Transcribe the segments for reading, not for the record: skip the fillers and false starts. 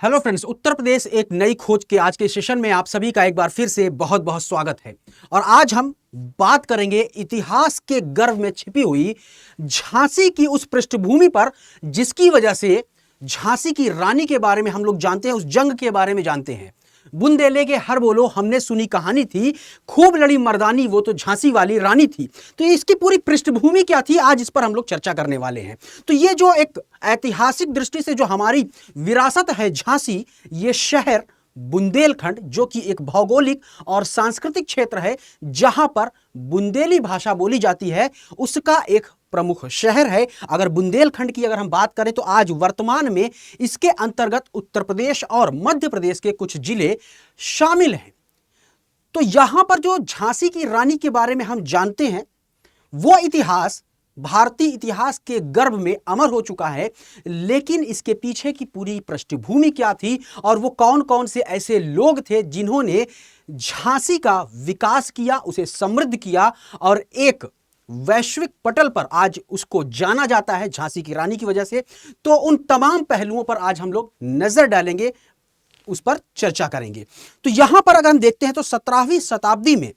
Hello friends, Uttar Pradesh एक नई खोज के आज के सेशन में आप सभी का एक बार फिर से बहुत बहुत स्वागत है। और आज हम बात करेंगे इतिहास के गर्भ में छिपी हुई झांसी की उस पृष्ठभूमि पर जिसकी वजह से झांसी की रानी के बारे में हम लोग जानते हैं, उस जंग के बारे में जानते हैं। बुंदेले के हर बोलो हमने सुनी कहानी थी, खूब लड़ी मर्दानी वो तो झांसी वाली रानी थी। तो इसकी पूरी पृष्ठभूमि क्या थी, आज इस पर हम लोग चर्चा करने वाले हैं। तो ये जो एक ऐतिहासिक दृष्टि से जो हमारी विरासत है झांसी, ये शहर बुंदेलखंड जो कि एक भौगोलिक और सांस्कृतिक क्षेत्र है जहां पर बुंदेली भाषा बोली जाती है, उसका एक प्रमुख शहर है। अगर बुंदेलखंड की अगर हम बात करें तो आज वर्तमान में इसके अंतर्गत उत्तर प्रदेश और मध्य प्रदेश के कुछ जिले शामिल हैं। तो यहां पर जो झांसी की रानी के बारे में हम जानते हैं, वो इतिहास भारतीय इतिहास के गर्भ में अमर हो चुका है। लेकिन इसके पीछे की पूरी पृष्ठभूमि क्या थी और वो कौन कौन से ऐसे लोग थे जिन्होंने झांसी का विकास किया, उसे समृद्ध किया और एक वैश्विक पटल पर आज उसको जाना जाता है झांसी की रानी की वजह से। तो उन तमाम पहलुओं पर आज हम लोग नजर डालेंगे, उस पर चर्चा करेंगे। तो यहां पर अगर हम देखते हैं तो 17वीं शताब्दी में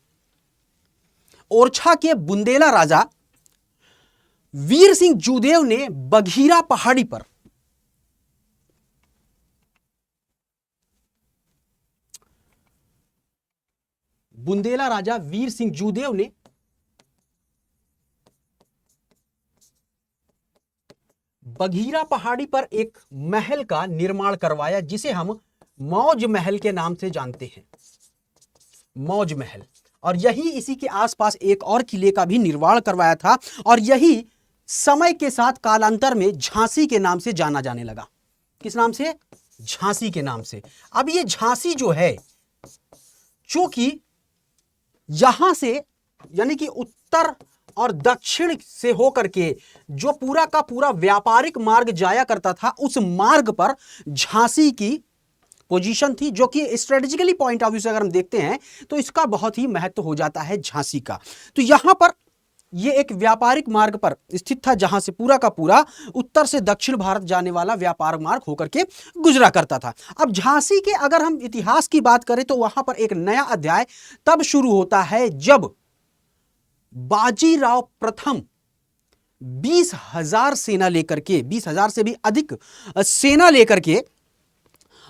ओरछा के बुंदेला राजा वीर सिंह जूदेव ने बघीरा पहाड़ी पर बुंदेला राजा वीर सिंह जूदेव ने बघीरा पहाड़ी पर एक महल का निर्माण करवाया जिसे हम मौज महल के नाम से जानते हैं, मौज महल। और यही इसी के आसपास एक और किले का भी निर्माण करवाया था और यही समय के साथ कालांतर में झांसी के नाम से जाना जाने लगा। किस नाम से? झांसी के नाम से। अब ये झांसी जो है, चूंकि यहां से यानी कि उत्तर और दक्षिण से होकर के जो पूरा का पूरा व्यापारिक मार्ग जाया करता था, उस मार्ग पर झांसी की पोजीशन थी, जो कि स्ट्रेटेजिकली पॉइंट ऑफ व्यू से अगर हम देखते हैं तो इसका बहुत ही महत्व हो जाता है झांसी का। तो यहां पर यह एक व्यापारिक मार्ग पर स्थित था जहां से पूरा का पूरा उत्तर से दक्षिण भारत जाने वाला व्यापार मार्ग होकर के गुजरा करता था। अब झांसी के अगर हम इतिहास की बात करें तो वहां पर एक नया अध्याय तब शुरू होता है जब बाजीराव प्रथम 20,000 सेना लेकर के, 20,000 से भी अधिक सेना लेकर के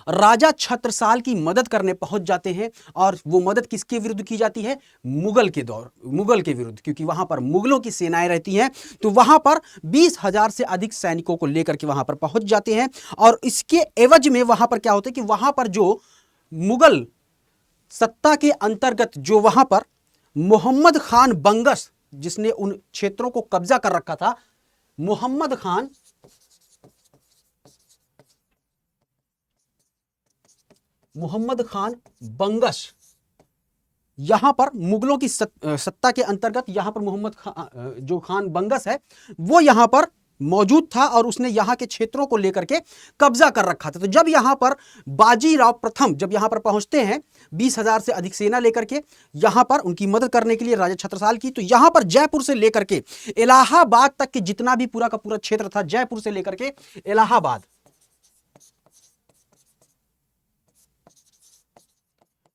राजा छत्रसाल की मदद करने पहुंच जाते हैं। और वो मदद किसके विरुद्ध की जाती है? मुगल के विरुद्ध, क्योंकि वहां पर मुगलों की सेनाएं रहती हैं। तो वहां पर 20,000 से अधिक सैनिकों को लेकर के वहां पर पहुंच जाते हैं। और इसके एवज में वहां पर क्या होता है कि वहां पर जो मुगल सत्ता के अंतर्गत जो वहां पर मोहम्मद खान बंगस, जिसने उन क्षेत्रों को कब्जा कर रखा था, मोहम्मद खान बंगस, यहां पर मुगलों की सत्ता के अंतर्गत यहां पर मोहम्मद जो खान बंगस है वो यहां पर मौजूद था और उसने यहां के क्षेत्रों को लेकर के कब्जा कर रखा था। तो जब यहां पर बाजीराव प्रथम जब यहां पर पहुंचते हैं 20,000 से अधिक सेना लेकर के यहां पर उनकी मदद करने के लिए राजा छत्रसाल की, तो यहां पर जयपुर से लेकर के इलाहाबाद तक के जितना भी पूरा का पूरा क्षेत्र था, जयपुर से लेकर के इलाहाबाद,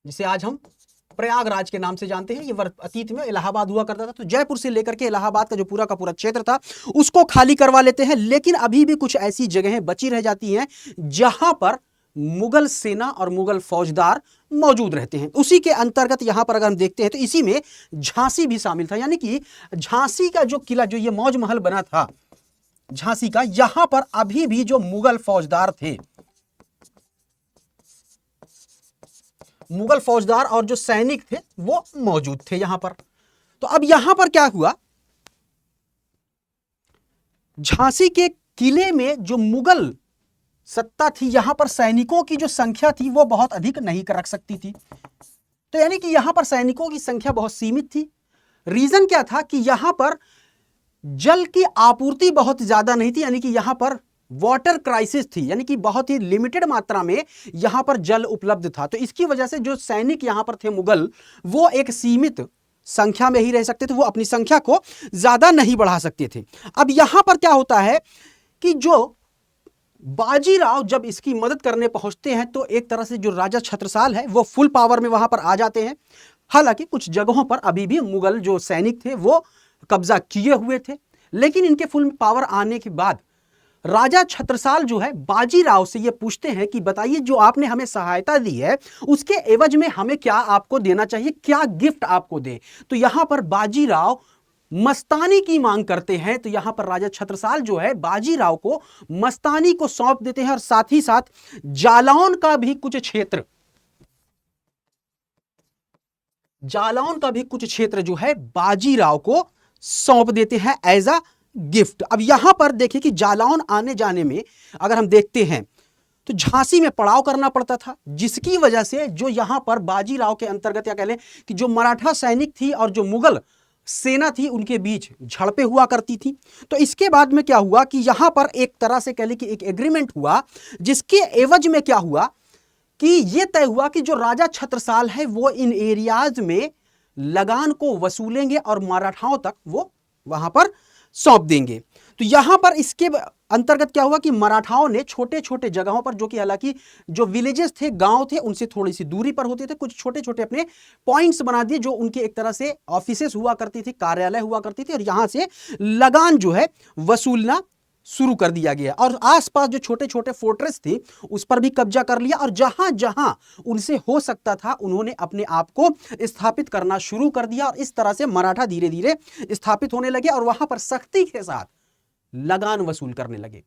जिसे आज हम प्रयागराज के नाम से जानते हैं, ये अतीत में इलाहाबाद हुआ करता था। तो जयपुर से लेकर के इलाहाबाद का जो पूरा का पूरा क्षेत्र था उसको खाली करवा लेते हैं। लेकिन अभी भी कुछ ऐसी जगहें बची रह जाती हैं जहां पर मुगल सेना और मुगल फौजदार मौजूद रहते हैं। उसी के अंतर्गत यहां पर अगर हम देखते हैं तो इसी में झांसी भी शामिल था। यानी कि झांसी का जो किला, जो ये मौज महल बना था झांसी का, यहां पर अभी भी जो मुगल फौजदार थे, मुगल फौजदार और जो सैनिक थे वो मौजूद थे यहां पर। तो अब यहां पर क्या हुआ, झांसी के किले में जो मुगल सत्ता थी, यहां पर सैनिकों की जो संख्या थी वो बहुत अधिक नहीं रख सकती थी। तो यानी कि यहां पर सैनिकों की संख्या बहुत सीमित थी। रीजन क्या था कि यहां पर जल की आपूर्ति बहुत ज्यादा नहीं थी, यानी कि यहां पर वाटर क्राइसिस थी, यानी कि बहुत ही लिमिटेड मात्रा में यहां पर जल उपलब्ध था। तो इसकी वजह से जो सैनिक यहां पर थे मुगल, वो एक सीमित संख्या में ही रह सकते थे, वो अपनी संख्या को ज्यादा नहीं बढ़ा सकते थे। अब यहां पर क्या होता है कि जो बाजीराव जब इसकी मदद करने पहुंचते हैं तो एक तरह से जो राजा छत्रसाल है वो फुल पावर में वहां पर आ जाते हैं। हालांकि कुछ जगहों पर अभी भी मुगल जो सैनिक थे वो कब्जा किए हुए थे, लेकिन इनके फुल पावर आने के बाद राजा छत्रसाल जो है बाजीराव से ये पूछते हैं कि बताइए, जो आपने हमें सहायता दी है उसके एवज में हमें क्या आपको देना चाहिए, क्या गिफ्ट आपको दे। तो यहां पर बाजीराव मस्तानी की मांग करते हैं। तो यहां पर राजा छत्रसाल जो है बाजीराव को मस्तानी को सौंप देते हैं और साथ ही साथ जालौन का भी कुछ क्षेत्र, जालौन का भी कुछ क्षेत्र जो है बाजीराव को सौंप देते हैं एज अ गिफ्ट। अब यहां पर देखिए कि जालौन आने जाने में अगर हम देखते हैं तो झांसी में पड़ाव करना पड़ता था, जिसकी वजह से जो यहां पर बाजीराव के अंतर्गत या कह लें कि जो मराठा सैनिक थी और जो मुगल सेना थी उनके बीच झड़पें हुआ करती थी। तो इसके बाद में क्या हुआ कि यहां पर एक तरह से कह लें कि एक एग्रीमेंट हुआ, जिसके एवज में क्या हुआ कि यह तय हुआ कि जो राजा छत्रसाल है वो इन एरियाज में लगान को वसूलेंगे और मराठाओं तक वो वहां पर सौंप देंगे। तो यहां पर इसके अंतर्गत क्या हुआ कि मराठाओं ने छोटे छोटे जगहों पर, जो कि हालांकि जो विलेजेस थे, गांव थे, उनसे थोड़ी सी दूरी पर होते थे, कुछ छोटे छोटे अपने पॉइंट्स बना दिए जो उनके एक तरह से ऑफिसेस हुआ करती थी, कार्यालय हुआ करती थी, और यहां से लगान जो है वसूलना शुरू कर दिया गया। और आसपास जो छोटे छोटे फोर्ट्रेस थी उस पर भी कब्जा कर लिया, और जहां जहां उनसे हो सकता था उन्होंने अपने आप को स्थापित करना शुरू कर दिया। और इस तरह से मराठा धीरे धीरे स्थापित होने लगे और वहां पर सख्ती के साथ लगान वसूल करने लगे।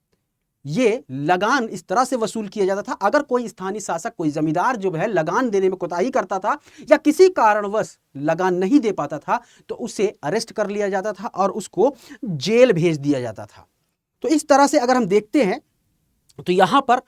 ये लगान इस तरह से वसूल किया जाता था, अगर कोई स्थानीय शासक, कोई जमींदार जो है लगान देने में कोताही करता था या किसी कारणवश लगान नहीं दे पाता था तो उसे अरेस्ट कर लिया जाता था और उसको जेल भेज दिया जाता था। तो इस तरह से अगर हम देखते हैं तो यहां पर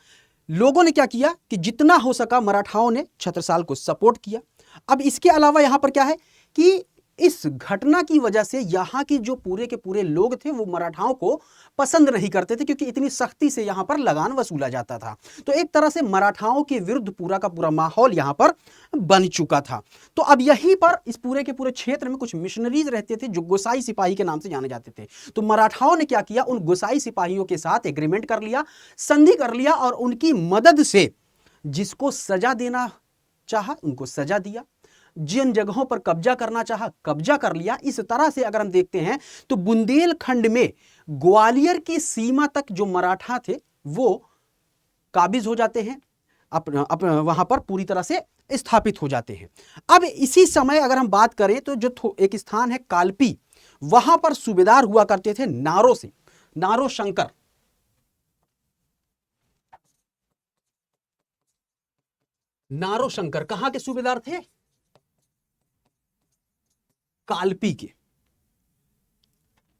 लोगों ने क्या किया कि जितना हो सका मराठाओं ने छत्रसाल को सपोर्ट किया। अब इसके अलावा यहां पर क्या है कि इस घटना की वजह से यहां के जो पूरे के पूरे लोग थे वो मराठाओं को पसंद नहीं करते थे, क्योंकि इतनी सख्ती से यहां पर लगान वसूला जाता था। तो एक तरह से मराठाओं के विरुद्ध पूरा का पूरा माहौल यहां पर बन चुका था। तो अब यहीं पर इस पूरे के पूरे क्षेत्र में कुछ मिशनरीज रहते थे जो गोसाई सिपाही के नाम से जाने जाते थे। तो मराठाओं ने क्या किया, उन गोसाई सिपाहियों के साथ एग्रीमेंट कर लिया, संधि कर लिया, और उनकी मदद से जिसको सजा देना चाहा उनको सजा दिया, जिन जगहों पर कब्जा करना चाहा कब्जा कर लिया। इस तरह से अगर हम देखते हैं तो बुंदेलखंड में ग्वालियर की सीमा तक जो मराठा थे वो काबिज हो जाते हैं, वहां पर पूरी तरह से स्थापित हो जाते हैं। अब इसी समय अगर हम बात करें तो जो एक स्थान है कालपी, वहां पर सूबेदार हुआ करते थे नारो से, नारो शंकर। नारो शंकर कहां के सूबेदार थे, कालपी के।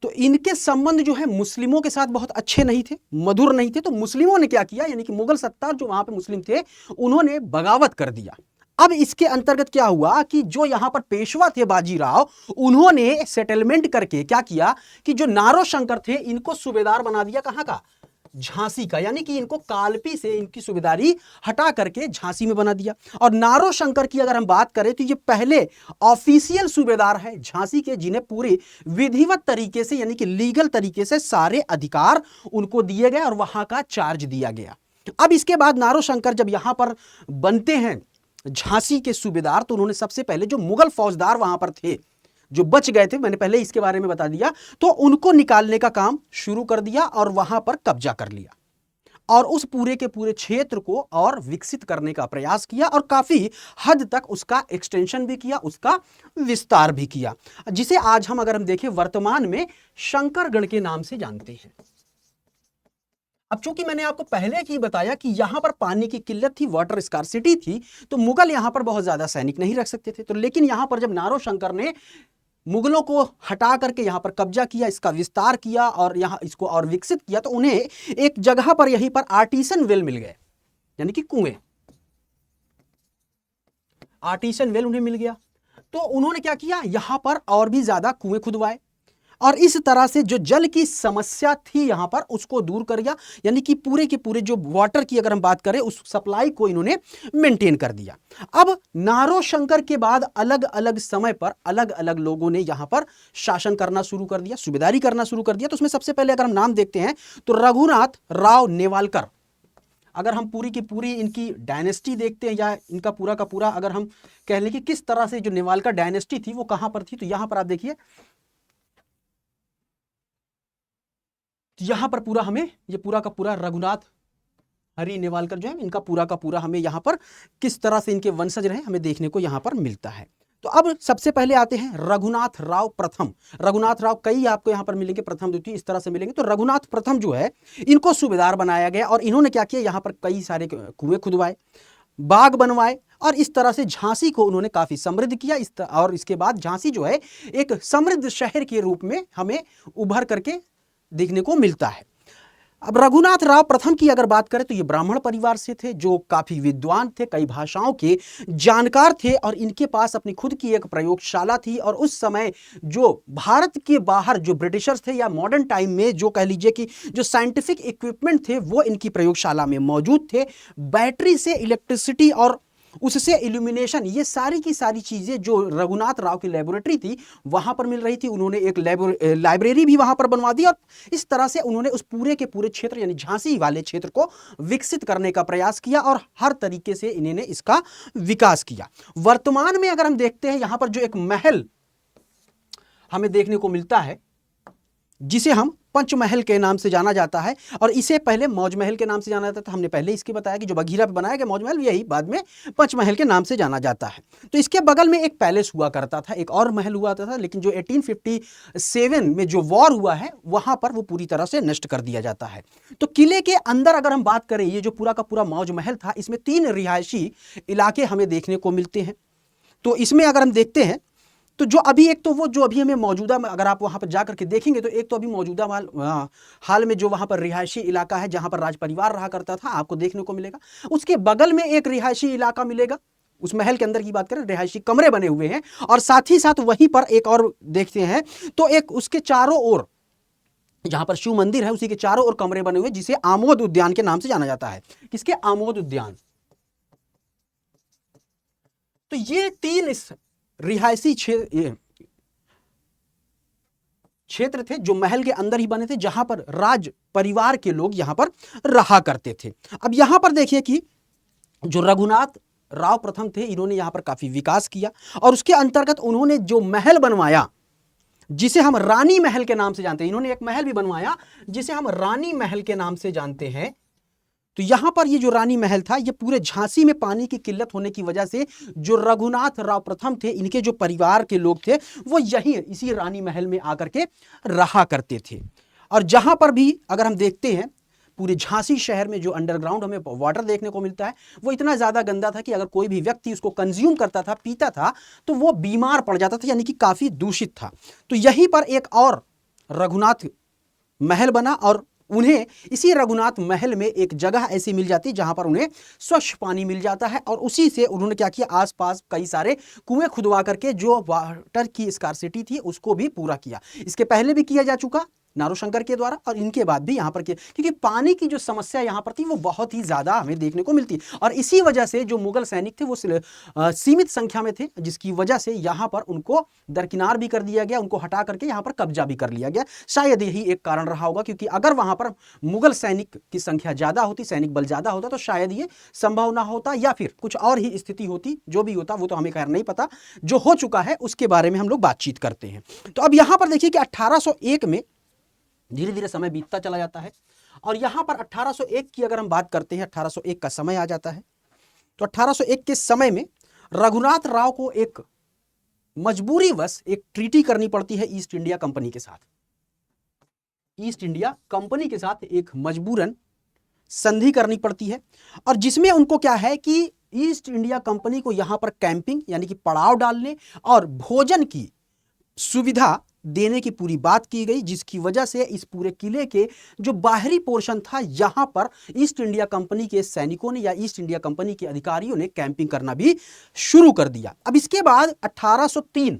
तो इनके संबंध जो है मुस्लिमों के साथ बहुत अच्छे नहीं थे, मधुर नहीं थे। तो मुस्लिमों ने क्या किया, यानी कि मुगल सत्तार जो वहां पे मुस्लिम थे उन्होंने बगावत कर दिया। अब इसके अंतर्गत क्या हुआ कि जो यहां पर पेशवा थे बाजीराव, उन्होंने सेटलमेंट करके क्या किया कि जो नारो शंकर थे इनको सूबेदार बना दिया, कहां का, झांसी का। यानी कि इनको कालपी से इनकी सूबेदारी हटा करके झांसी में बना दिया। और नारो शंकर की अगर हम बात करें तो ये पहले ऑफिशियल सूबेदार है झांसी के, जिन्हें पूरे विधिवत तरीके से यानी कि लीगल तरीके से सारे अधिकार उनको दिए गए और वहां का चार्ज दिया गया। अब इसके बाद नारो शंकर जब यहां पर बनते हैं झांसी के सूबेदार, तो उन्होंने सबसे पहले जो मुगल फौजदार वहां पर थे जो बच गए थे, मैंने पहले इसके बारे में बता दिया, तो उनको निकालने का काम शुरू कर दिया और वहां पर कब्जा कर लिया और उस पूरे के पूरे क्षेत्र को और विकसित करने का प्रयास किया और काफी हद तक उसका एक्सटेंशन भी किया, उसका विस्तार भी किया, जिसे आज हम अगर हम देखें वर्तमान में शंकरगढ़ के नाम से जानते हैं। अब चूंकि मैंने आपको पहले ही बताया कि यहां पर पानी की किल्लत थी, वाटर स्कार्सिटी थी, तो मुगल यहां पर बहुत ज्यादा सैनिक नहीं रख सकते थे। तो लेकिन यहां पर जब नारो शंकर ने मुगलों को हटा करके यहां पर कब्जा किया, इसका विस्तार किया और यहां इसको और विकसित किया, तो उन्हें एक जगह पर यहीं पर आर्टिसन वेल मिल गए, यानी कि कुएं, आर्टिसन वेल उन्हें मिल गया। तो उन्होंने क्या किया, यहां पर और भी ज्यादा कुएं खुदवाए और इस तरह से जो जल की समस्या थी यहां पर उसको दूर कर दिया, यानी कि पूरे के पूरे जो वाटर की अगर हम बात करें उस सप्लाई को इन्होंने मेंटेन कर दिया। अब नारो शंकर के बाद अलग अलग समय पर अलग अलग लोगों ने यहां पर शासन करना शुरू कर दिया, सूबेदारी करना शुरू कर दिया। तो उसमें सबसे पहले अगर हम नाम देखते हैं तो रघुनाथ राव नेवालकर, अगर हम पूरी की पूरी इनकी डायनेस्टी देखते हैं या इनका पूरा का पूरा अगर हम कह लें कि किस तरह से जो नेवालकर डायनेस्टी थी वो कहां पर थी, तो यहां पर आप देखिए, यहां पर पूरा हमें ये पूरा का पूरा रघुनाथ हरि नेवालकर जो है इनका पूरा का पूरा हमें यहां पर किस तरह से इनके वंशज रहे हमें देखने को यहां पर मिलता है। तो अब सबसे पहले आते हैं रघुनाथ राव प्रथम। रघुनाथ राव कई आपको यहां पर मिलेंगे, प्रथम द्वितीय इस तरह से मिलेंगे। तो रघुनाथ प्रथम जो है इनको सूबेदार बनाया गया और इन्होंने क्या किया, यहां पर कई सारे कुएं खुदवाए, बाग बनवाए और इस तरह से झांसी को उन्होंने काफी समृद्ध किया। और इसके बाद झांसी जो है एक समृद्ध शहर के रूप में हमें उभर करके देखने को मिलता है। अब रघुनाथ राव प्रथम की अगर बात करें तो ये ब्राह्मण परिवार से थे जो काफी विद्वान थे, कई भाषाओं के जानकार थे और इनके पास अपनी खुद की एक प्रयोगशाला थी। और उस समय जो भारत के बाहर जो ब्रिटिशर्स थे या मॉडर्न टाइम में जो कह लीजिए कि जो साइंटिफिक इक्विपमेंट थे वो इनकी प्रयोगशाला में मौजूद थे। बैटरी से इलेक्ट्रिसिटी और उससे इल्यूमिनेशन, ये सारी की सारी चीजें जो रघुनाथ राव की लेबोरेटरी थी वहां पर मिल रही थी। उन्होंने एक लाइब्रेरी भी वहां पर बनवा दी और इस तरह से उन्होंने उस पूरे के पूरे क्षेत्र यानी झांसी वाले क्षेत्र को विकसित करने का प्रयास किया और हर तरीके से इन्होंने इसका विकास किया। वर्तमान में अगर हम देखते हैं यहां पर जो एक महल हमें देखने को मिलता है जिसे हम पंचमहल के नाम से जाना जाता है और इसे पहले मौज महल के नाम से जाना जाता था। हमने पहले इसके बताया कि जो बघीरा पे बनाया गया मौज महल, यही बाद में पंचमहल के नाम से जाना जाता है। तो इसके बगल में एक पैलेस हुआ करता था, एक और महल हुआ था, लेकिन जो 1857 में जो वॉर हुआ है वहां पर वो पूरी तरह से नष्ट कर दिया जाता है। तो किले के अंदर अगर हम बात करें, ये जो पूरा का पूरा मौज महल था इसमें 3 रिहायशी इलाके हमें देखने को मिलते हैं। तो इसमें अगर हम देखते हैं तो जो अभी एक तो वो जो अभी हमें मौजूदा अगर आप वहां पर जाकर के देखेंगे तो एक तो अभी मौजूदा हाल में जो वहां पर रिहायशी इलाका है जहां पर राज परिवार रहा करता था आपको देखने को मिलेगा। उसके बगल में एक रिहायशी इलाका मिलेगा, उस महल के अंदर की बात करें, रिहायशी कमरे बने हुए हैं और साथ ही साथ वहीं पर एक और देखते हैं तो एक उसके चारों ओर जहां पर शिव मंदिर है उसी के चारों ओर कमरे बने हुए जिसे आमोद उद्यान के नाम से जाना जाता है। किसके? आमोद उद्यान। तो ये 3 रिहायशी क्षेत्र थे जो महल के अंदर ही बने थे जहां पर राज परिवार के लोग यहां पर रहा करते थे। अब यहां पर देखिए कि जो रघुनाथ राव प्रथम थे इन्होंने यहां पर काफी विकास किया और उसके अंतर्गत उन्होंने जो महल बनवाया जिसे हम रानी महल के नाम से जानते हैं, इन्होंने एक महल भी बनवाया जिसे हम रानी महल के नाम से जानते हैं। तो यहां पर ये जो रानी महल था ये पूरे झांसी में पानी की किल्लत होने की वजह से जो रघुनाथ राव प्रथम थे इनके जो परिवार के लोग थे वो यहीं इसी रानी महल में आकर के रहा करते थे। और जहां पर भी अगर हम देखते हैं पूरे झांसी शहर में जो अंडरग्राउंड हमें वाटर देखने को मिलता है वो इतना ज्यादा गंदा था कि अगर कोई भी व्यक्ति उसको कंज्यूम करता था, पीता था, तो वो बीमार पड़ जाता था, यानी कि काफी दूषित था। तो यहीं पर एक और रघुनाथ महल बना और उन्हें इसी रघुनाथ महल में एक जगह ऐसी मिल जाती जहां पर उन्हें स्वच्छ पानी मिल जाता है और उसी से उन्होंने क्या किया, आसपास कई सारे कुएं खुदवा करके जो वाटर की स्कार्सिटी थी उसको भी पूरा किया। इसके पहले भी किया जा चुका नारोशंकर के द्वारा और इनके बाद भी यहां पर किया, क्योंकि पानी की जो समस्या यहां पर थी वो बहुत ही ज्यादा हमें देखने को मिलती और इसी वजह से जो मुगल सैनिक थे वो सीमित संख्या में थे जिसकी वजह से यहां पर उनको दरकिनार भी कर दिया गया, उनको हटा करके यहां पर कब्जा भी कर लिया गया। शायद यही एक कारण रहा होगा, क्योंकि अगर वहां पर मुगल सैनिक की संख्या ज्यादा होती, सैनिक बल ज्यादा होता तो शायद ये संभव ना होता या फिर कुछ और ही स्थिति होती। जो भी होता वो तो हमें खैर नहीं पता, जो हो चुका है उसके बारे में हम लोग बातचीत करते हैं। तो अब यहां पर देखिए कि 1801 में धीरे धीरे समय बीतता चला जाता है और यहां पर 1801 की अगर हम बात करते हैं, 1801 का समय आ जाता है। तो 1801 के समय में रघुनाथ राव को एक मजबूरीवश एक ट्रीटी करनी पड़ती है ईस्ट इंडिया कंपनी के साथ। ईस्ट इंडिया कंपनी के साथ एक मजबूरन संधि करनी पड़ती है और जिसमें उनको क्या है कि ईस्ट इंडिया कंपनी को यहां पर कैंपिंग यानी कि पड़ाव डालने और भोजन की सुविधा देने की पूरी बात की गई, जिसकी वजह से इस पूरे किले के जो बाहरी पोर्शन था यहां पर ईस्ट इंडिया कंपनी के सैनिकों ने या ईस्ट इंडिया कंपनी के अधिकारियों ने कैंपिंग करना भी शुरू कर दिया। अब इसके बाद 1803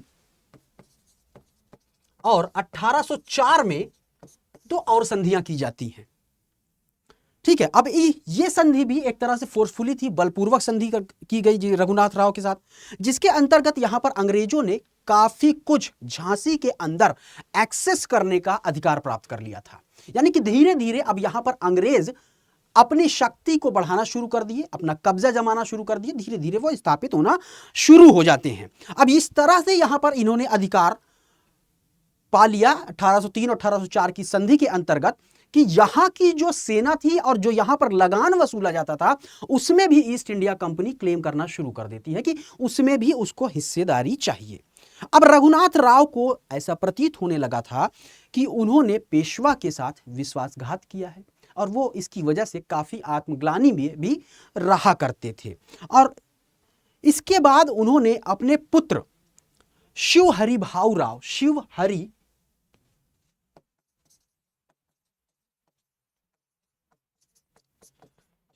और 1804 में 2 और संधियां की जाती हैं। ठीक है, अब ये संधि भी एक तरह से फोर्सफुली थी, बलपूर्वक संधि की गई रघुनाथ राव के साथ, जिसके अंतर्गत यहां पर अंग्रेजों ने काफी कुछ झांसी के अंदर एक्सेस करने का अधिकार प्राप्त कर लिया था। यानी कि धीरे धीरे अब यहां पर अंग्रेज अपनी शक्ति को बढ़ाना शुरू कर दिए, अपना कब्जा जमाना शुरू कर दिए, धीरे धीरे वो स्थापित होना शुरू हो जाते हैं। अब इस तरह से यहां पर इन्होंने अधिकार पा लिया 1803 और 1804 की संधि के अंतर्गत कि यहां की जो सेना थी और जो यहां पर लगान वसूला जाता था उसमें भी ईस्ट इंडिया कंपनी क्लेम करना शुरू कर देती है कि उसमें भी उसको हिस्सेदारी चाहिए। अब रघुनाथ राव को ऐसा प्रतीत होने लगा था कि उन्होंने पेशवा के साथ विश्वासघात किया है और वो इसकी वजह से काफी आत्मग्लानि में भी रहा करते थे। और इसके बाद उन्होंने अपने पुत्र शिवहरि भाऊराव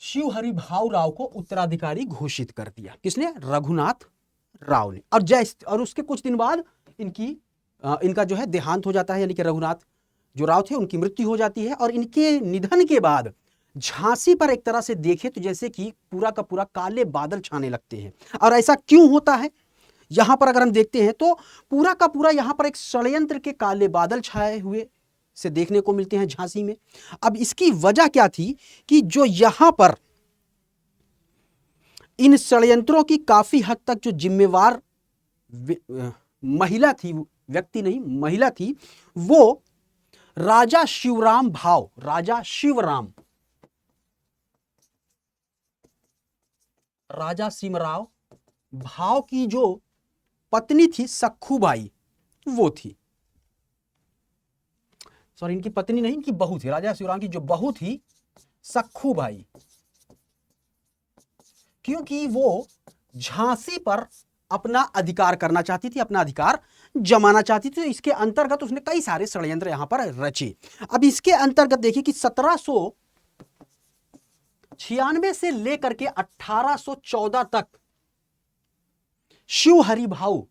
शिवहरि भाऊराव को उत्तराधिकारी घोषित कर दिया। किसने? रघुनाथ राव ने। और उसके कुछ दिन बाद इनका जो है देहांत हो जाता है, यानी कि रघुनाथ जो राव थे उनकी मृत्यु हो जाती है। और इनके निधन के बाद झांसी पर एक तरह से देखें तो जैसे कि पूरा का पूरा काले बादल छाने लगते हैं। और ऐसा क्यों होता है? यहां पर अगर हम देखते हैं तो पूरा का पूरा यहां पर एक षड्यंत्र के काले बादल छाए हुए से देखने को मिलते हैं झांसी में। अब इसकी वजह क्या थी कि जो यहां पर इन षड्यंत्रों की काफी हद तक जो जिम्मेवार महिला थी, व्यक्ति नहीं महिला थी, वो राजा शिवराम भाव की जो पत्नी थी सखूबाई, वो थी। सॉरी, इनकी पत्नी नहीं, इनकी बहू थी। राजा शिवराम की जो बहू थी सखूबाई, क्योंकि वो झांसी पर अपना अधिकार करना चाहती थी, अपना अधिकार जमाना चाहती थी। तो इसके अंतर्गत उसने कई सारे षड्यंत्र यहां पर रचे। अब इसके अंतर्गत देखिए कि 1796 से लेकर के 1814 तक शिवहरि भाऊ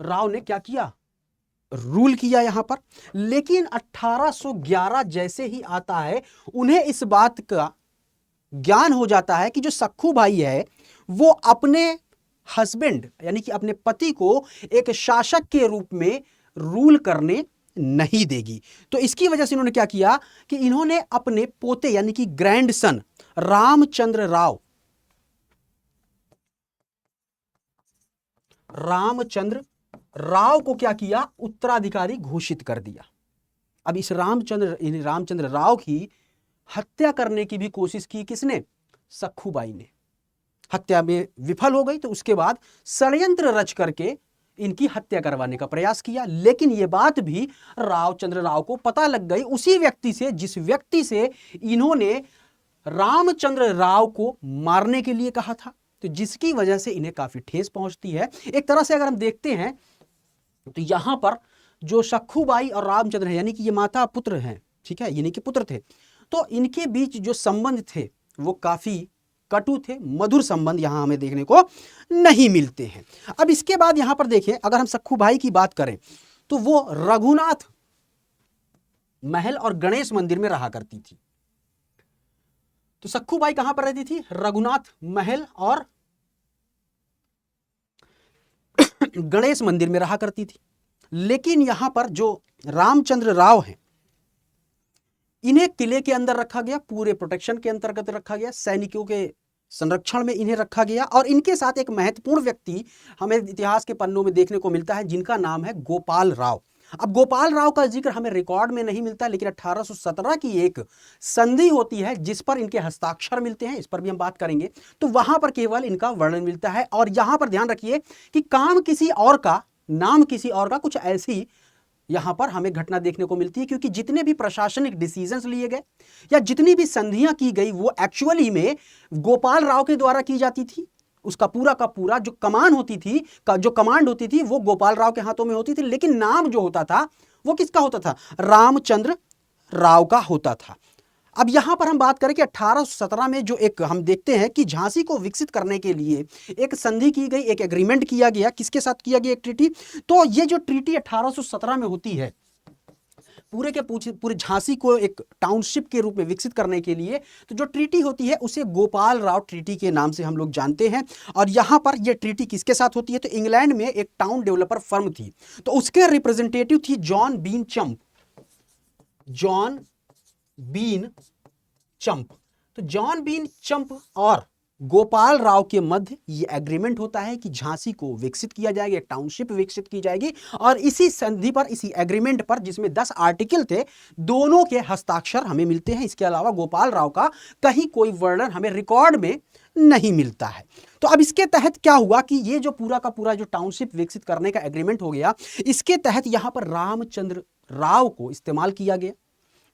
राव ने क्या किया? रूल किया यहां पर। लेकिन 1811 जैसे ही आता है उन्हें इस बात का ज्ञान हो जाता है कि जो सखू भाई है वो अपने हस्बैंड यानी कि अपने पति को एक शासक के रूप में रूल करने नहीं देगी। तो इसकी वजह से इन्होंने क्या किया कि इन्होंने अपने पोते यानी कि ग्रैंडसन रामचंद्र राव को क्या किया? उत्तराधिकारी घोषित कर दिया। अब इस रामचंद्र राव की हत्या करने की भी कोशिश की। किसने? सखूबाई ने। हत्या में विफल हो गई तो उसके बाद षड्यंत्र रच करके इनकी हत्या करवाने का प्रयास किया। लेकिन यह बात भी रामचंद्र राव को पता लग गई, उसी व्यक्ति से जिस व्यक्ति से इन्होंने रामचंद्र राव को मारने के लिए कहा था। तो जिसकी वजह से इन्हें काफी ठेस पहुंचती है। एक तरह से अगर हम देखते हैं तो यहां पर जो सखूबाई और रामचंद्र है यानी कि ये माता पुत्र हैं, ठीक है, यानी कि पुत्र थे, तो इनके बीच जो संबंध थे वो काफी कटु थे, मधुर संबंध यहां हमें देखने को नहीं मिलते हैं। अब इसके बाद यहां पर देखें, अगर हम सखूबाई की बात करें तो वो रघुनाथ महल और गणेश मंदिर में रहा करती थी। तो सखूबाई कहां पर रहती थी? रघुनाथ महल और गणेश मंदिर में रहा करती थी। लेकिन यहां पर जो रामचंद्र राव हैं इन्हें किले के अंदर रखा गया, पूरे प्रोटेक्शन के अंतर्गत रखा गया, सैनिकों के संरक्षण में इन्हें रखा गया। और इनके साथ एक महत्वपूर्ण व्यक्ति हमें इतिहास के पन्नों में देखने को मिलता है जिनका नाम है गोपाल राव। अब गोपाल राव का जिक्र हमें रिकॉर्ड में नहीं मिलता, लेकिन 1817 की एक संधि होती है जिस पर इनके हस्ताक्षर मिलते हैं, इस पर भी हम बात करेंगे, तो वहां पर केवल इनका वर्णन मिलता है। और यहां पर ध्यान रखिए कि काम किसी और का, नाम किसी और का, कुछ ऐसी यहां पर हमें घटना देखने को मिलती है। क्योंकि जितने भी प्रशासनिक डिसीजंस लिए गए या जितनी भी संधियां की गई वो एक्चुअली में गोपाल राव के द्वारा की जाती थी। उसका पूरा का पूरा जो कमांड होती थी वो गोपाल राव के हाथों में होती थी। लेकिन नाम जो होता था वो किसका होता था? रामचंद्र राव का होता था। अब यहां पर हम बात करें कि 1817 में जो एक हम देखते हैं कि झांसी को विकसित करने के लिए एक संधि की गई, एक एग्रीमेंट किया गया। किसके साथ किया गया? एक ट्रीटी। तो ये जो ट्रीटी 1817 में होती है पूरे झांसी को एक टाउनशिप के रूप में विकसित करने के लिए, तो जो ट्रीटी होती है उसे गोपाल राव ट्रीटी के नाम से हम लोग जानते हैं। और यहां पर यह ट्रीटी किसके साथ होती है? तो इंग्लैंड में एक टाउन डेवलपर फर्म थी, तो उसके रिप्रेजेंटेटिव थी जॉन बीन चंप। तो जॉन बीन चंप और गोपाल राव के मध्य ये एग्रीमेंट होता है कि झांसी को विकसित किया जाएगा, एक टाउनशिप विकसित की जाएगी। और इसी संधि पर, इसी एग्रीमेंट पर, जिसमें 10 आर्टिकल थे, दोनों के हस्ताक्षर हमें मिलते हैं। इसके अलावा गोपाल राव का कहीं कोई वर्णन हमें रिकॉर्ड में नहीं मिलता है। तो अब इसके तहत क्या हुआ कि ये जो पूरा का पूरा जो टाउनशिप विकसित करने का एग्रीमेंट हो गया, इसके तहत यहां पर रामचंद्र राव को इस्तेमाल किया गया।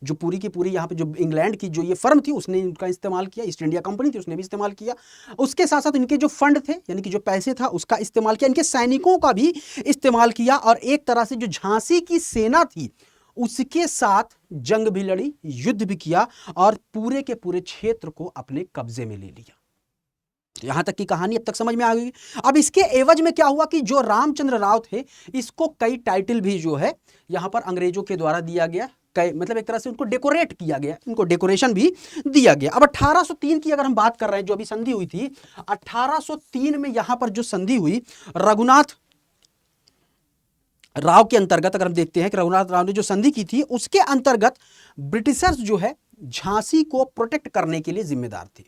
जो पूरी की पूरी यहाँ पे जो इंग्लैंड की जो ये फर्म थी उसने इनका इस्तेमाल किया, ईस्ट इंडिया कंपनी थी उसने भी इस्तेमाल किया। उसके साथ साथ इनके जो फंड थे, यानी कि जो पैसे था, उसका इस्तेमाल किया, इनके सैनिकों का भी इस्तेमाल किया, और एक तरह से जो झांसी की सेना थी उसके साथ जंग भी लड़ी, युद्ध भी किया, और पूरे के पूरे क्षेत्र को अपने कब्जे में ले लिया। यहां तक की कहानी अब तक समझ में आ गई। अब इसके एवज में क्या हुआ कि जो रामचंद्र राव थे, इसको कई टाइटल भी जो है यहां पर अंग्रेजों के द्वारा दिया गया, मतलब एक तरह से उनको डेकोरेट किया गया, इनको डेकोरेशन भी दिया गया। अब 1803 की अगर हम बात कर रहे हैं, जो अभी संधि हुई थी 1803 में, यहां पर जो संधि हुई रघुनाथ राव के अंतर्गत, अगर हम देखते हैं कि रघुनाथ राव ने जो संधि की थी, उसके अंतर्गत ब्रिटिशर्स जो है झांसी को प्रोटेक्ट करने के लिए जिम्मेदार थे।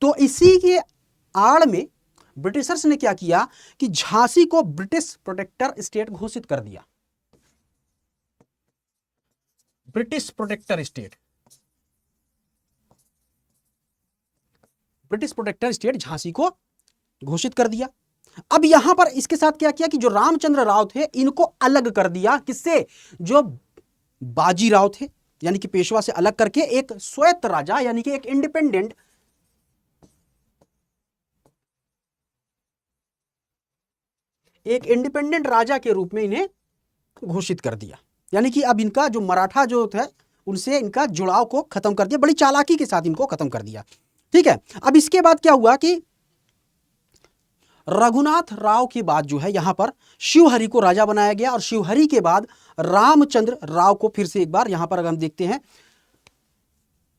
तो इसी के आड़ में ब्रिटिशर्स ने क्या किया कि झांसी को ब्रिटिश प्रोटेक्टर स्टेट घोषित कर दिया। British protector state, British protector state Jhansi को घोषित कर दिया। अब यहां पर इसके साथ क्या किया कि जो रामचंद्र राव थे इनको अलग कर दिया। किससे? जो बाजीराव थे, यानी कि पेशवा से अलग करके एक स्वायत्त राजा, यानी कि एक इंडिपेंडेंट राजा के रूप में इन्हें घोषित कर दिया। यानी कि अब इनका जो मराठा जो था उनसे इनका जुड़ाव को खत्म कर दिया, बड़ी चालाकी के साथ इनको खत्म कर दिया। ठीक है। अब इसके बाद क्या हुआ कि रघुनाथ राव के बाद जो है यहां पर शिवहरि को राजा बनाया गया, और शिवहरि के बाद रामचंद्र राव को फिर से एक बार यहां पर अगर हम देखते हैं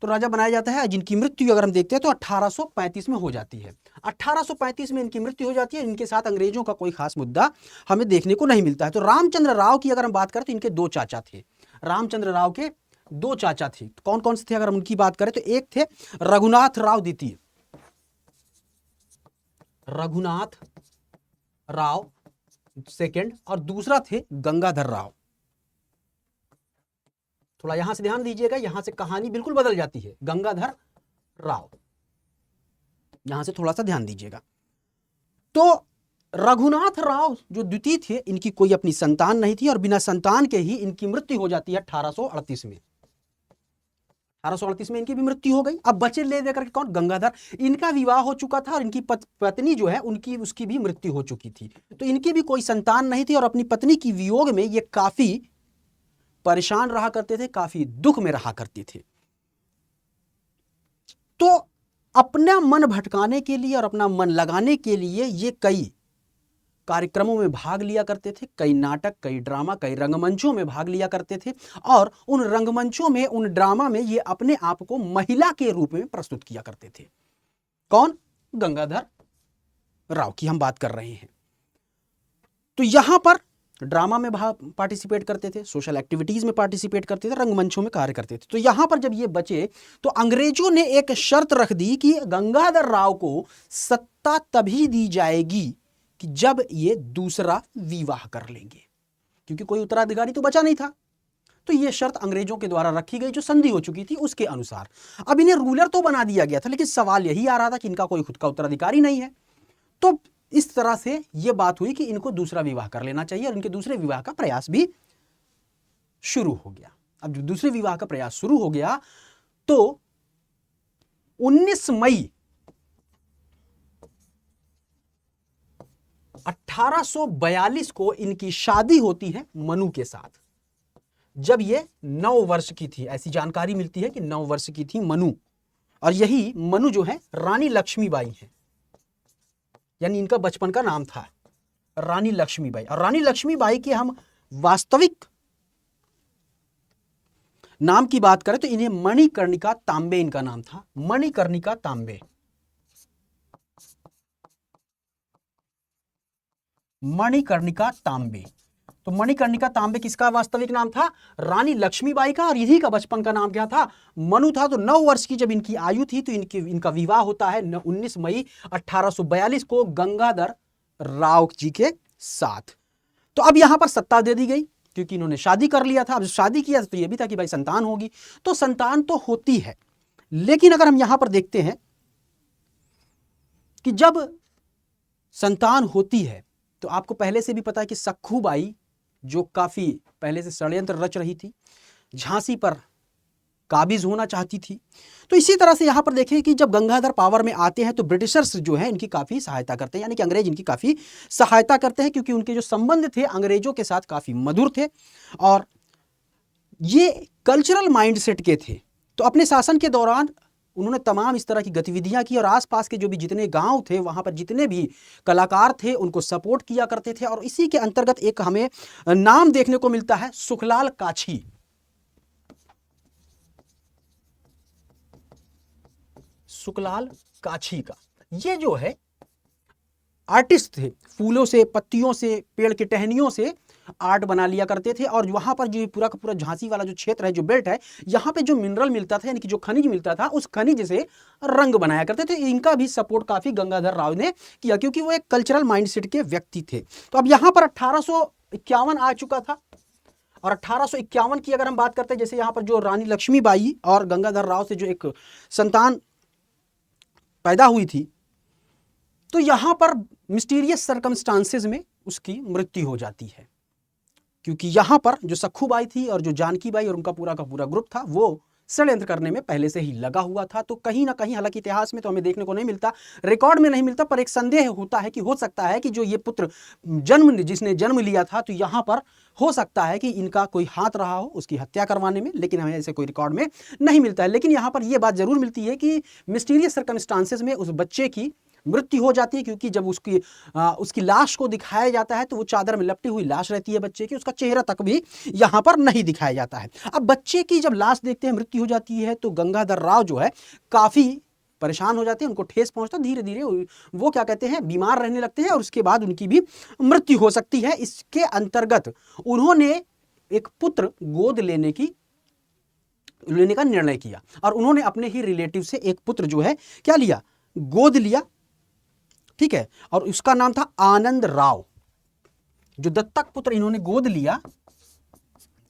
तो राजा बनाया जाता है, जिनकी मृत्यु अगर हम देखते हैं तो 1835 में हो जाती है। 1835 में इनकी मृत्यु हो जाती है। इनके साथ अंग्रेजों का कोई खास मुद्दा हमें देखने को नहीं मिलता है। तो रामचंद्र राव की अगर हम बात करें तो इनके दो चाचा थे। रामचंद्र राव के दो चाचा थे। कौन कौन से थे अगर हम उनकी बात करें तो एक थे रघुनाथ राव द्वितीय, रघुनाथ राव सेकंड, और दूसरा थे गंगाधर राव। थोड़ा यहां से ध्यान दीजिएगा, यहां से कहानी बिल्कुल बदल जाती है। गंगाधर राव, यहां से थोड़ा सा ध्यान दीजिएगा। तो रघुनाथ राव जो द्वितीय थे, इनकी कोई अपनी संतान नहीं थी, और बिना संतान के ही इनकी मृत्यु हो जाती है 1838 में। 1838 में इनकी भी मृत्यु हो गई। अब बचे ले देकर के कौन? गंगाधर। इनका विवाह हो चुका था और इनकी पत्नी जो है उसकी भी मृत्यु हो चुकी थी। तो इनकी भी कोई संतान नहीं थी, और अपनी पत्नी की वियोग में ये काफी परेशान रहा करते थे, काफी दुख में रहा करते थे। तो अपना मन भटकाने के लिए और अपना मन लगाने के लिए ये कई कार्यक्रमों में भाग लिया करते थे, कई नाटक, कई ड्रामा, कई रंगमंचों में भाग लिया करते थे, और उन रंगमंचों में, उन ड्रामा में ये अपने आप को महिला के रूप में प्रस्तुत किया करते थे। कौन? गंगाधर राव की हम बात कर रहे हैं। तो यहां पर ड्रामा में पार्टिसिपेट करते थे, सोशल एक्टिविटीज में पार्टिसिपेट करते थे, रंगमंचों में कार्य करते थे। तो यहां पर जब ये बचे तो अंग्रेजों ने एक शर्त रख दी कि गंगाधर राव को सत्ता तभी दी जाएगी कि जब ये दूसरा विवाह कर लेंगे, क्योंकि कोई उत्तराधिकारी तो बचा नहीं था। तो ये शर्त अंग्रेजों के द्वारा रखी गई, जो संधि हो चुकी थी उसके अनुसार। अब इन्हें रूलर तो बना दिया गया था, लेकिन सवाल यही आ रहा था कि इनका कोई खुद का उत्तराधिकारी नहीं है। तो इस तरह से यह बात हुई कि इनको दूसरा विवाह कर लेना चाहिए, और इनके दूसरे विवाह का प्रयास भी शुरू हो गया। अब जब दूसरे विवाह का प्रयास शुरू हो गया तो 19 मई 1842 को इनकी शादी होती है मनु के साथ, जब ये 9 वर्ष की थी। ऐसी जानकारी मिलती है कि 9 वर्ष की थी मनु, और यही मनु जो है रानी लक्ष्मीबाई है, यानी इनका बचपन का नाम था रानी लक्ष्मीबाई। और रानी लक्ष्मीबाई के हम वास्तविक नाम की बात करें तो इन्हें मणिकर्णिका तांबे इनका नाम था, मणिकर्णिका तांबे। मणिकर्णिका तांबे। तो मणिकर्णिका तांबे किसका वास्तविक नाम था? रानी लक्ष्मीबाई का, और इन्हीं का बचपन का नाम क्या था? मनु था। तो 9 वर्ष की जब इनकी आयु थी तो इनका विवाह होता है 19 मई 1842 को गंगाधर राव जी के साथ। तो अब यहां पर सत्ता दे दी गई क्योंकि इन्होंने शादी कर लिया था। अब शादी किया तो यह भी था कि भाई संतान होगी, तो संतान तो होती है। लेकिन अगर हम यहां पर देखते हैं कि जब संतान होती है तो आपको पहले से भी पता है कि सखूबाई जो काफी पहले से षड्यंत्र रच रही थी, झांसी पर काबिज होना चाहती थी। तो इसी तरह से यहां पर देखें कि जब गंगाधर पावर में आते हैं तो ब्रिटिशर्स जो है इनकी काफी सहायता करते हैं, यानी कि अंग्रेज इनकी काफी सहायता करते हैं क्योंकि उनके जो संबंध थे अंग्रेजों के साथ काफी मधुर थे और ये कल्चरल माइंडसेट के थे। तो अपने शासन के दौरान उन्होंने तमाम इस तरह की गतिविधियां की और आसपास के जो भी जितने गांव थे वहां पर जितने भी कलाकार थे उनको सपोर्ट किया करते थे। और इसी के अंतर्गत एक हमें नाम देखने को मिलता है सुखलाल काछी। सुखलाल काछी का ये जो है आर्टिस्ट थे, फूलों से, पत्तियों से, पेड़ की टहनियों से आर्ट बना लिया करते थे। और वहां पर जो पूरा का पूरा झांसी वाला जो क्षेत्र है, जो बेल्ट है, यहाँ पे जो मिनरल मिलता था यानी कि जो खनिज मिलता था उस खनिज से रंग बनाया करते थे। इनका भी सपोर्ट काफी गंगाधर राव ने किया क्योंकि वो एक कल्चरल माइंडसेट के व्यक्ति थे। तो अब यहाँ पर 1851 आ चुका था और 1851 की अगर हम बात करते हैं, जैसे यहाँ पर जो रानी लक्ष्मीबाई और गंगाधर राव से जो एक संतान पैदा हुई थी, तो यहां पर मिस्टीरियस सर्कमस्टांसेस में उसकी मृत्यु हो जाती है क्योंकि यहां पर जो सखूबाई थी और जो जानकी बाई और उनका पूरा का पूरा ग्रुप था वो षड्यंत्र करने में पहले से ही लगा हुआ था। तो कहीं ना कहीं, हालांकि इतिहास में तो हमें देखने को नहीं मिलता, रिकॉर्ड में नहीं मिलता, पर एक संदेह होता है कि हो सकता है कि जो ये पुत्र जिसने जन्म लिया था तो यहां पर हो सकता है कि इनका कोई हाथ रहा हो उसकी हत्या करवाने में, लेकिन हमें ऐसे कोई रिकॉर्ड में नहीं मिलता है। लेकिन यहां पर यह बात जरूर मिलती है कि मिस्टीरियस सर्कमस्टांसेस में उस बच्चे की मृत्यु हो जाती है क्योंकि जब उसकी लाश को दिखाया जाता है तो वो चादर में लपटी हुई लाश रहती है बच्चे की, उसका चेहरा तक भी यहां पर नहीं दिखाया जाता है। अब बच्चे की जब लाश देखते हैं, मृत्यु हो जाती है, तो गंगाधर राव जो है काफी परेशान हो जाते हैं, उनको ठेस पहुंचता, धीरे धीरे वो क्या कहते हैं बीमार रहने लगते हैं और उसके बाद उनकी भी मृत्यु हो सकती है। इसके अंतर्गत उन्होंने एक पुत्र गोद लेने का निर्णय किया और उन्होंने अपने ही रिलेटिव से एक पुत्र जो है क्या लिया, गोद लिया, ठीक है, और उसका नाम था आनंद राव। जो दत्तक पुत्र इन्होंने गोद लिया,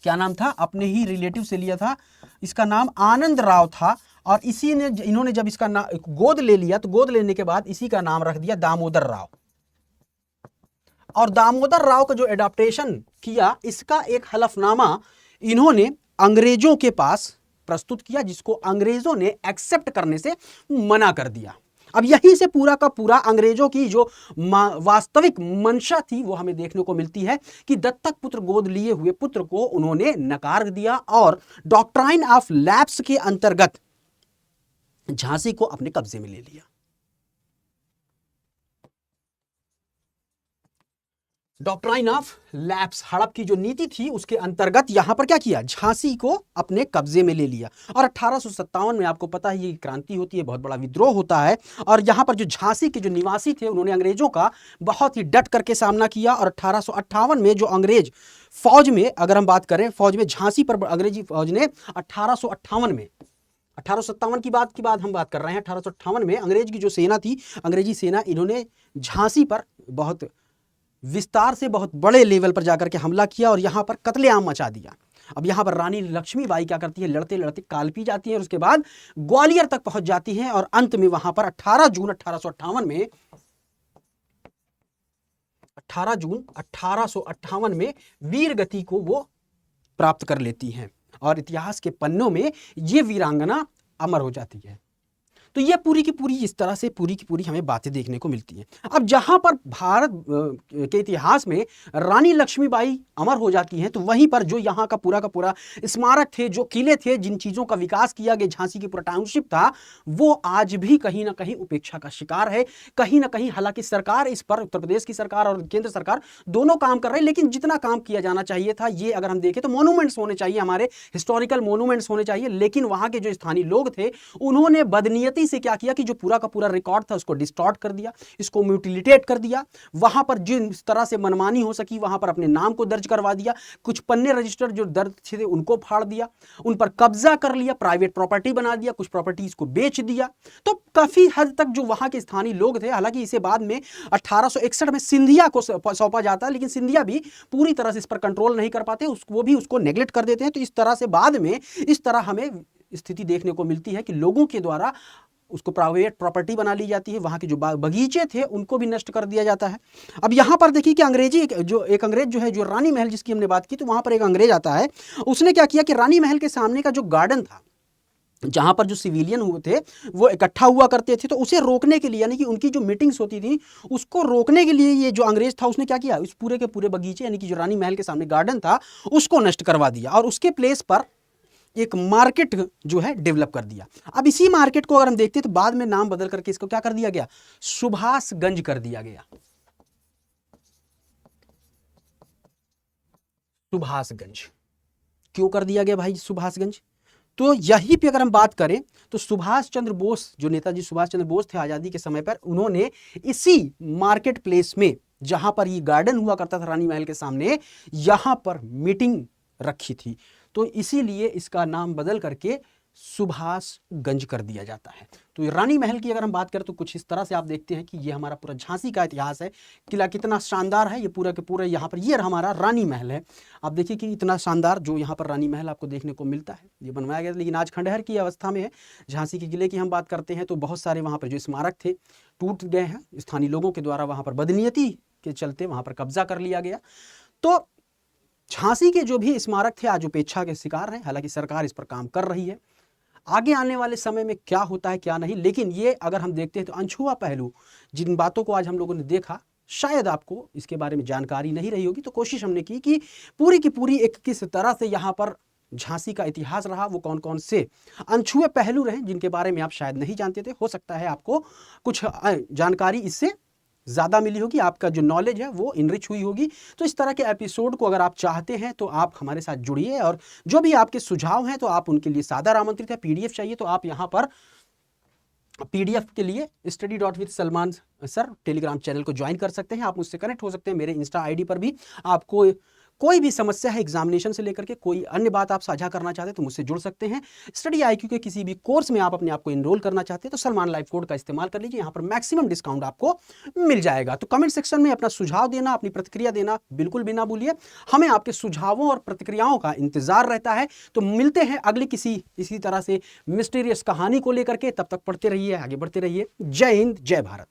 क्या नाम था, अपने ही रिलेटिव से लिया था, इसका नाम आनंद राव था। और इन्होंने जब इसका गोद ले लिया तो गोद लेने के बाद इसी का नाम रख दिया दामोदर राव। और दामोदर राव का जो एडाप्टेशन किया, इसका एक हलफनामा इन्होंने अंग्रेजों के पास प्रस्तुत किया जिसको अंग्रेजों ने एक्सेप्ट करने से मना कर दिया। अब यहीं से पूरा का पूरा अंग्रेजों की जो वास्तविक मंशा थी वो हमें देखने को मिलती है कि दत्तक पुत्र गोद लिए हुए पुत्र को उन्होंने नकार दिया और डॉक्ट्राइन ऑफ लैप्स के अंतर्गत झांसी को अपने कब्जे में ले लिया। डॉक्ट्राइन ऑफ लैप्स, हड़प की जो नीति थी उसके अंतर्गत यहां पर क्या किया, झांसी को अपने कब्जे में ले लिया। और 1857 में आपको पता है ये क्रांति होती है, बहुत बड़ा विद्रोह होता है और यहां पर जो झांसी के जो निवासी थे उन्होंने अंग्रेजों का बहुत ही डट करके सामना किया। और 1858 में जो अंग्रेज फौज में, अगर हम बात करें फौज में, झांसी पर अंग्रेजी फौज ने 1858 में, 1857 की बात हम बात कर रहे हैं, 1858 में अंग्रेज की जो सेना थी, अंग्रेजी सेना, इन्होंने झांसी पर बहुत विस्तार से, बहुत बड़े लेवल पर जाकर के हमला किया और यहां पर कत्लेआम मचा दिया। अब यहां पर रानी लक्ष्मीबाई क्या करती है, लड़ते लड़ते कालपी जाती है और उसके बाद ग्वालियर तक पहुंच जाती है और अंत में वहां पर 18 जून 1858 में वीर गति को वो प्राप्त कर लेती हैं और इतिहास के पन्नों में ये वीरांगना अमर हो जाती है। तो ये पूरी की पूरी इस तरह से पूरी की पूरी हमें बातें देखने को मिलती हैं। अब जहां पर भारत के इतिहास में रानी लक्ष्मीबाई अमर हो जाती हैं, तो वहीं पर जो यहाँ का पूरा स्मारक थे, जो किले थे, जिन चीज़ों का विकास किया गया, झांसी की पूरा टाउनशिप था, वो आज भी कहीं ना कहीं उपेक्षा का शिकार है। कहीं ना कहीं हालांकि सरकार इस पर, उत्तर प्रदेश की सरकार और केंद्र सरकार दोनों काम कर रहे हैं, लेकिन जितना काम किया जाना चाहिए था, ये अगर हम देखें तो मोनूमेंट्स होने चाहिए, हमारे हिस्टोरिकल मोनूमेंट्स होने चाहिए, लेकिन वहाँ के जो स्थानीय लोग थे उन्होंने बदनीयती प्रॉपर्टी से क्या किया कि जो पूरा का पूरा रिकॉर्ड था उसको डिस्टॉर्ट कर दिया, इसको म्यूटिलेट कर दिया, वहां पर जिस तरह से मनमानी हो सकी वहां पर अपने नाम को दर्ज करवा दिया, कुछ पन्ने रजिस्टर जो दर्ज थे उनको फाड़ दिया, उन पर कब्जा कर लिया, प्राइवेट प्रॉपर्टी बना दिया, कुछ प्रॉपर्टीज को बेच दिया। तो काफी हद तक जो वहां के स्थानीय लोग थे, हालांकि इसे बाद में 1861 में सिंधिया को सौंपा जाता है, लेकिन सिंधिया भी पूरी तरह से इस पर कंट्रोल नहीं कर पाते, वो भी उसको नेग्लेक्ट कर देते हैं। तो इस तरह से बाद में इस तरह हमें स्थिति देखने को मिलती है कि लोगों के द्वारा उसको प्राइवेट प्रॉपर्टी बना ली जाती है, वहां के जो बगीचे थे उनको भी नष्ट कर दिया जाता है। अब यहां पर देखिए कि एक अंग्रेज जो है, जो रानी महल जिसकी हमने बात की, तो वहां पर एक अंग्रेज आता है, उसने क्या किया कि रानी महल के सामने का जो गार्डन था, जहां पर जो सिविलियन हुए थे वो इकट्ठा हुआ करते थे, तो उसे रोकने के लिए, यानी कि उनकी जो मीटिंग्स होती थी उसको रोकने के लिए ये जो अंग्रेज था उसने क्या किया, इस पूरे के पूरे बगीचे यानी कि जो रानी महल के सामने गार्डन था उसको नष्ट करवा दिया और उसके प्लेस पर एक मार्केट जो है डेवलप कर दिया। अब इसी मार्केट को अगर हम देखते हैं तो बाद में नाम बदल करके इसको क्या कर दिया गया, सुभाषगंज कर दिया गया। सुभाषगंज क्यों कर दिया गया भाई सुभाषगंज? तो यहीं पे अगर हम बात करें तो सुभाष चंद्र बोस, जो नेताजी सुभाष चंद्र बोस थे आजादी के समय पर, उन्होंने इसी मार्केट प्लेस में जहां पर ये गार्डन हुआ करता था रानी महल के सामने, यहां पर मीटिंग रखी थी, तो इसीलिए इसका नाम बदल करके सुभाषगंज कर दिया जाता है। तो रानी महल की अगर हम बात करें तो कुछ इस तरह से आप देखते हैं कि ये हमारा पूरा झांसी का इतिहास है। किला कितना शानदार है, ये पूरा के पूरा यहाँ पर ये हमारा रानी महल है। आप देखिए कि इतना शानदार जो यहाँ पर रानी महल आपको देखने को मिलता है, ये बनवाया गया, लेकिन आज खंडहर की अवस्था में है। झांसी के किले की हम बात करते हैं तो बहुत सारे वहाँ पर जो स्मारक थे टूट गए हैं, स्थानीय लोगों के द्वारा वहाँ पर बदनीयती के चलते वहाँ पर कब्जा कर लिया गया। तो झांसी के जो भी स्मारक थे आज उपेक्षा के शिकार हैं, हालांकि सरकार इस पर काम कर रही है। आगे आने वाले समय में क्या होता है क्या नहीं, लेकिन ये अगर हम देखते हैं तो अनछुआ पहलू जिन बातों को आज हम लोगों ने देखा, शायद आपको इसके बारे में जानकारी नहीं रही होगी, तो कोशिश हमने की कि पूरी की पूरी एक किस तरह से यहाँ पर झांसी का इतिहास रहा, वो कौन कौन से अनछुए पहलू रहे जिनके बारे में आप शायद नहीं जानते थे। हो सकता है आपको कुछ जानकारी इससे ज़्यादा मिली होगी, आपका जो नॉलेज है वो इनरिच हुई होगी। तो इस तरह के एपिसोड को अगर आप चाहते हैं तो आप हमारे साथ जुड़िए, और जो भी आपके सुझाव हैं तो आप उनके लिए सादर आमंत्रित है। पीडीएफ चाहिए तो आप यहाँ पर पीडीएफ के लिए study.with-Salman सर टेलीग्राम चैनल को ज्वाइन कर सकते हैं, आप मुझसे कनेक्ट हो सकते हैं। मेरे इंस्टा आईडी पर भी आपको कोई भी समस्या है एग्जामिनेशन से लेकर के कोई अन्य बात आप साझा करना चाहते हैं तो मुझसे जुड़ सकते हैं। स्टडी आईक्यू के किसी भी कोर्स में आप अपने आप को इनरोल करना चाहते हैं तो सलमान लाइव कोड का इस्तेमाल कर लीजिए, यहाँ पर मैक्सिमम डिस्काउंट आपको मिल जाएगा। तो कमेंट सेक्शन में अपना सुझाव देना, अपनी प्रतिक्रिया देना बिल्कुल भी ना भूलिए। हमें आपके सुझावों और प्रतिक्रियाओं का इंतजार रहता है। तो मिलते हैं अगली किसी इसी तरह से मिस्टीरियस कहानी को लेकर के, तब तक पढ़ते रहिए, आगे बढ़ते रहिए। जय हिंद, जय भारत।